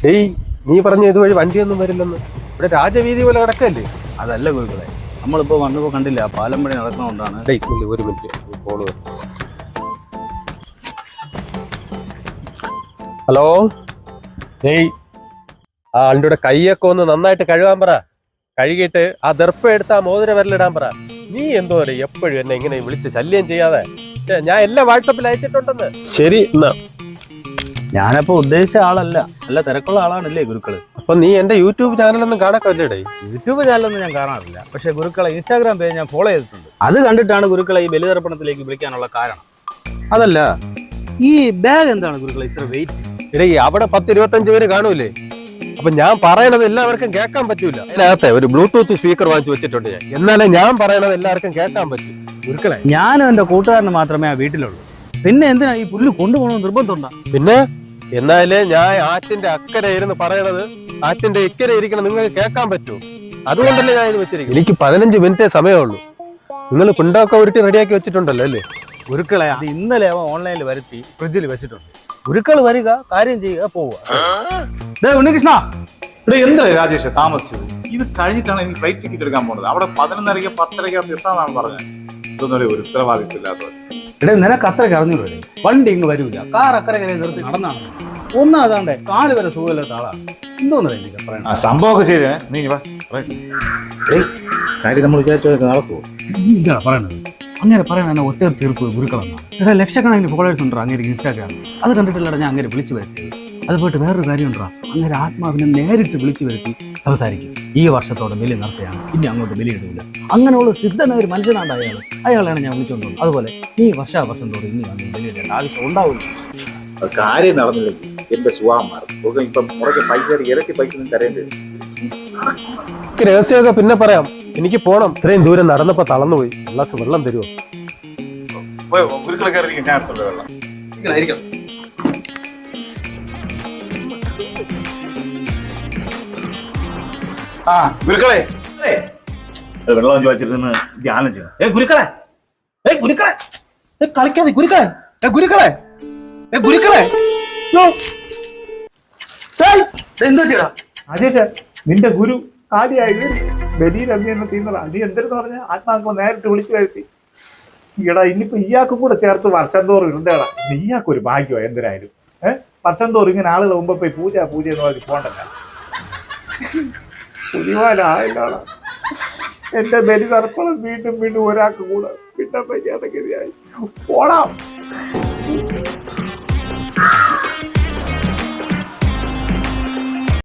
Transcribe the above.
ഡേയ്, നീ പറഞ്ഞ ഇതുവഴി വണ്ടിയൊന്നും വരില്ലെന്ന്. ഇവിടെ രാജവീതി പോലെ കിടക്കല്ലേ? അതല്ല ഗുരുക്കളെ, നമ്മളിപ്പോ വന്നപ്പോ കണ്ടില്ല, പാലം പണി നടക്കുന്നതുകൊണ്ടാണ്. ഡേയ്, ഇല്ല, ഒരു മിനിറ്റ് ഫോണ്. ഹലോ. ഡേയ്, ആ ആളുടെ കൈയൊക്കെ ഒന്ന് നന്നായിട്ട് കഴുകാൻ പറ. കഴുകിയിട്ട് ആ ദർപ്പ എടുത്ത് ആ മോതിര വിരലിടാൻ പറ. നീ എന്തോ എപ്പോഴും എന്നെ ഇങ്ങനെ വിളിച്ച് ശല്യം ചെയ്യാതെ. ഞാൻ എല്ലാം വാട്സപ്പിൽ അയച്ചിട്ടുണ്ടെന്ന്. ശരി എന്നാ. ഞാനപ്പോ ഉദ്ദേശിച്ച ആളല്ല, നല്ല തിരക്കുള്ള ആളാണല്ലേ ഗുരുക്കള്. അപ്പൊ നീ എന്റെ യൂട്യൂബ് ചാനലൊന്നും കാണാക്കല്ലേ? യൂട്യൂബ് ചാനലൊന്നും ഞാൻ കാണാറില്ല, പക്ഷെ ഗുരുക്കളെ ഇൻസ്റ്റാഗ്രാം പേജ് ഞാൻ ഫോളോ ചെയ്തിട്ടുണ്ട്. അത് കണ്ടിട്ടാണ് ഗുരുക്കളെ ഈ ബലിതർപ്പണത്തിലേക്ക് വിളിക്കാനുള്ള കാരണം. അതല്ല, ഈ ബാഗ് എന്താണ് ഗുരുക്കളെ ഇത്ര വെയിറ്റ്? ഇടേ, അവിടെ 10-25 പേര് കാണൂലേ? അപ്പൊ ഞാൻ പറയണത് എല്ലാവർക്കും കേൾക്കാൻ പറ്റൂല. അതിനകത്തെ ഒരു ബ്ലൂടൂത്ത് സ്പീക്കർ വാങ്ങിച്ചു വെച്ചിട്ടുണ്ട് ഞാൻ. എന്നാലേ ഞാൻ പറയണത് എല്ലാവർക്കും കേൾക്കാൻ പറ്റും. ഗുരുക്കളെ, ഞാനും എന്റെ കൂട്ടുകാരന് മാത്രമേ ആ വീട്ടിലുള്ളൂ. പിന്നെ എന്തിനാ ഈ പുല്ല് കൊണ്ടുപോകണമെന്ന് നിർബന്ധമുണ്ടാ? പിന്നെ എന്നാലേ ഞാൻ ആറ്റിന്റെ അക്കരെ ഇരുന്ന് പറയണത് ആറ്റിന്റെ ഇക്കരെ ഇരിക്കണം നിങ്ങൾക്ക് കേൾക്കാൻ പറ്റൂ. അതുകൊണ്ടല്ലേ ഞാൻ ഇത് വെച്ചിരിക്കും. എനിക്ക് 15 മിനിറ്റേ സമയമുള്ളൂ. നിങ്ങൾ പിണ്ടൊക്കെ ഉരുട്ടി റെഡിയാക്കി വെച്ചിട്ടുണ്ടല്ലോ അല്ലേ? ഗുരുക്കളെ, അത് ഇന്നലെ അവൻ ഓൺലൈനിൽ വരുത്തി ഫ്രിഡ്ജിൽ വെച്ചിട്ടുണ്ട്. ഗുരുക്കൾ വരിക, കാര്യം ചെയ്യുക, പോവുക. ഉണ്ണികൃഷ്ണ, ഇവിടെ എന്താ രാജേഷ് താമസിച്ചത്? ഇത് കഴിഞ്ഞിട്ടാണ് എനിക്ക് ഫ്ലൈറ്റ് ടിക്കറ്റ് എടുക്കാൻ പോകുന്നത്. അവിടെ 11:30 10:30 എത്താന്നാണ് പറഞ്ഞത്. ഇതൊന്നും ഒരു ഉത്തരവാദിത്വമില്ലാത്തത്. ഇവിടെ നിനക്ക് അത്രയ്ക്ക് അറിഞ്ഞൂടെ? വണ്ടി ഇങ്ങ് വരൂല, കാർ അക്കരെ നിർത്തി നടന്നാണ്. ഒന്നാതാണ്ടേ കാല് വരെ സുഖമില്ലാത്ത ആളാണ്. എന്തോന്നറിയില്ല പറയണ. സംഭവമൊക്കെ ശരിയാണ്. നീ കാര്യം നമ്മൾ വിചാരിച്ചതൊക്കെ നടക്കുമോ? ഇതാണ് പറയണത്. അങ്ങനെ പറയണ ഒറ്റ തീർപ്പ് ഗുരുക്കളെന്നാണ്. ലക്ഷക്കണക്കിന് ഫോളോവേഴ്സ് ഉണ്ടോ അങ്ങനെ ഇൻസ്റ്റാഗ്രാമിൽ? അത് കണ്ടിട്ടില്ല ഞാൻ അങ്ങനെ വിളിച്ചു വരുത്തിയത്. അത് പോയിട്ട് വേറൊരു കാര്യം ഉണ്ടോ, അങ്ങനെ ആത്മാവിനെ നേരിട്ട് വിളിച്ചു വരുത്തി സംസാരിക്കും. ഈ വർഷത്തോടെ ബലി നടത്തുകയാണ്, ഇനി അങ്ങോട്ട് ബലി ഇടില്ല. അങ്ങനെയുള്ള സിദ്ധനായ ഒരു മനുഷ്യനാണ് അയാളെയാണ് ഞാൻ വിളിച്ചുകൊണ്ടുള്ളത്. അതുപോലെ നീ വർഷാവർഷം തോറും ഇനി വന്ന് ബലി ഇടേണ്ട ആവശ്യം ഉണ്ടാവില്ല. കാര്യം നടന്നില്ലെങ്കിൽ എന്റെ സുഖം മാറും. ഇപ്പം മുറയ്ക്ക് പൈസ ഇരട്ടി പൈസ തരേണ്ടി വരും. രഹസ്യമൊക്കെ പിന്നെ പറയാം. എനിക്ക് പോണം. ഇത്രയും ദൂരം നടന്നപ്പോ തളർന്നുപോയി. വെള്ളം തരുമോ? ഗുരുക്കളെ കയറി ഞാൻ എടുത്തുള്ള വെള്ളം ആ ഗുരുക്കളെ വെള്ളം ചോദിച്ചിരുന്ന് ധ്യാനം ചെയ്യണം. ഗുരുക്കളെ, ഗുരുക്കളെ കളിക്കാതെ. ഗുരുക്കളെ, ഗുരുക്കളെ, ഗുരുക്കളെ എന്താ അജേഷ, നിന്റെ ഗുരു ആദ്യമായത് ബലിയിൽ അന്ന് തീർന്നതാ. നീ എന്തെന്ന് പറഞ്ഞ ആത്മാക്കൾ നേരിട്ട് വിളിച്ചു വരുത്തി. ഈടാ, ഇനിയിപ്പോ ഇയാൾക്കും കൂടെ ചേർത്ത് വർഷം തോറും ഇടണ്ടേടാ. ഇയാൾക്കൊരു ഭാഗ്യമോ എന്തിനായാലും. വർഷം തോറും ഇങ്ങനെ ആളുകൾ മുമ്പ് പോയി പൂജ എന്ന് പറഞ്ഞ് പോണ്ടല്ല. പുലിവാലായില്ലാണ് എന്റെ ബലി തർപ്പണം. വീണ്ടും ഒരാൾക്ക് കൂടെ പിന്നെ പറ്റാത്ത ഗതിയായി. പോടാം.